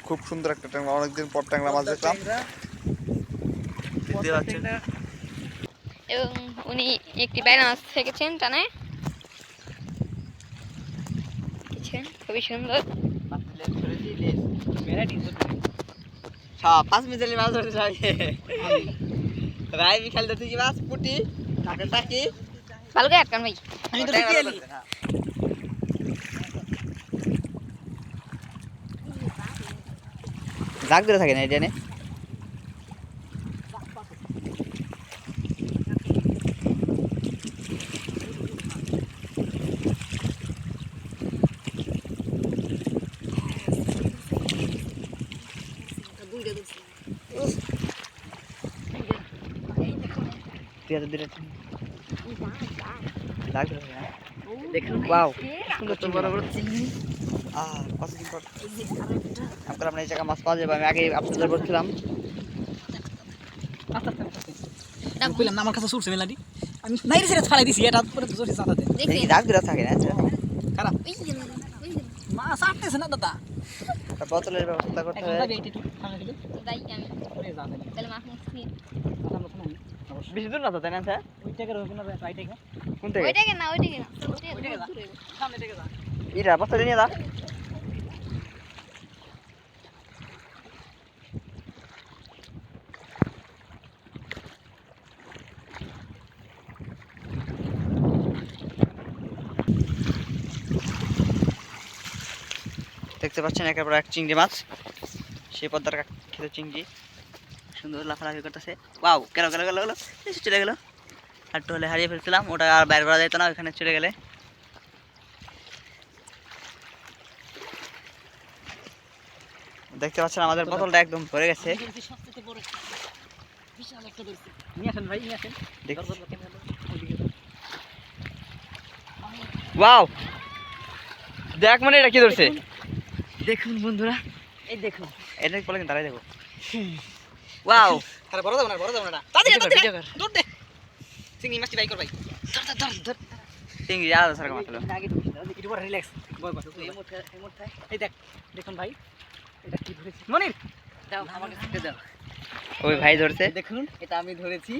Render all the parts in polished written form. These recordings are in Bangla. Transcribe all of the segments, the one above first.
খুব সুন্দর একটা ট্যাংরা, অনেকদিন পর ট্যাংরা মাছ দেখলাম। এবং উনি একটি বাইনা মাছ থেকেছেন টানায়, খুবই সুন্দর। 5 মিনিটের মাছ ধরতে যাই রাই বিকাল ধরতে কি মাছ পুটি টাকা টাকি ভালো করে আটকান ভাই। আমি তো ঢুকিয়ে এলি জাগ ধরে থাকে না এটা নে Wow, সুন্দর বড় বড় চিংড়ি। কতদিন পর আমরা এই জায়গা মাছ পাওয়া যাবে। আমি আগে আপনাদের বলছিলাম কইলাম না আমার কাছে সুরছে মেলাটি আমি নাইরে ছেড়ে ফালাই দিছি এটা পুরো জোরে চালাতে দেখি দাগ ধরে থাকে না খারাপ মাছ আটতেছে না দাদা বোতলের ব্যবস্থা করতে হবে। বেশি দূর না তো তাই না স্যার? ওই টাকার ওখানে রাইট টাকা কোন থেকে? ওইটাকে না সামনে টাকা যা ইরা বস্তা নিয়ে যা। দেখতে পাচ্ছেন একের পর এক চিংড়ি মাছ, সেই পদ্মার খেতে চিংড়ি সুন্দর লাফালাফি করতেছে। ওয়াও, গেল গেল গেল গেল চলে গেল। আর একটু হলে হারিয়ে ফেলছিলাম, ওটা আর বাইরে করা যেত না ওইখানে চলে গেলে। দেখতে পাচ্ছেন আমাদের বোতলটা একদম ভরে গেছে। ওয়াও, দেখ মানে এটা কি ধরছে দেখুন বন্ধুরা, এই দেখুন এটা বলে কিন্তু দাঁড়াই দেখো। ওয়াও, আরে বড় দাও না তাড়াতাড়ি দৌড় দে চিংড়ি মাছটি বাই কর ভাই ধর ধর ধর চিংড়ি আলাদা সারকা মাছ হলো। আগে তো একটু পরে রিল্যাক্স বয় বয় এই দেখ দেখুন ভাই এটা কি ধরেছি মনির দাও আমাকে ছিটে দাও। ওই ভাই ধরছে, দেখুন এটা আমি ধরেছি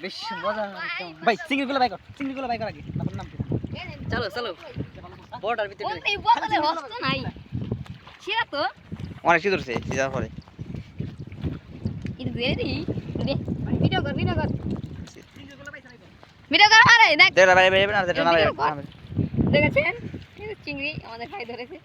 বেশ মজা ভাই। চিংড়িগুলো বাই কর আগে আপনার নাম কি? চলো চলো বর্ডার ভিতরে এই বোতলে হস্ত নাই ছিড়া তো অনেক কি ধরছে সিজা পরে এটা দিয়ে দি দে ভিডিও কর আরে দেখ দেড় বাইরে বাইরে না দেড় না বাইরে দেখেছেন চিংড়ি আমাদের ভাই ধরেছে।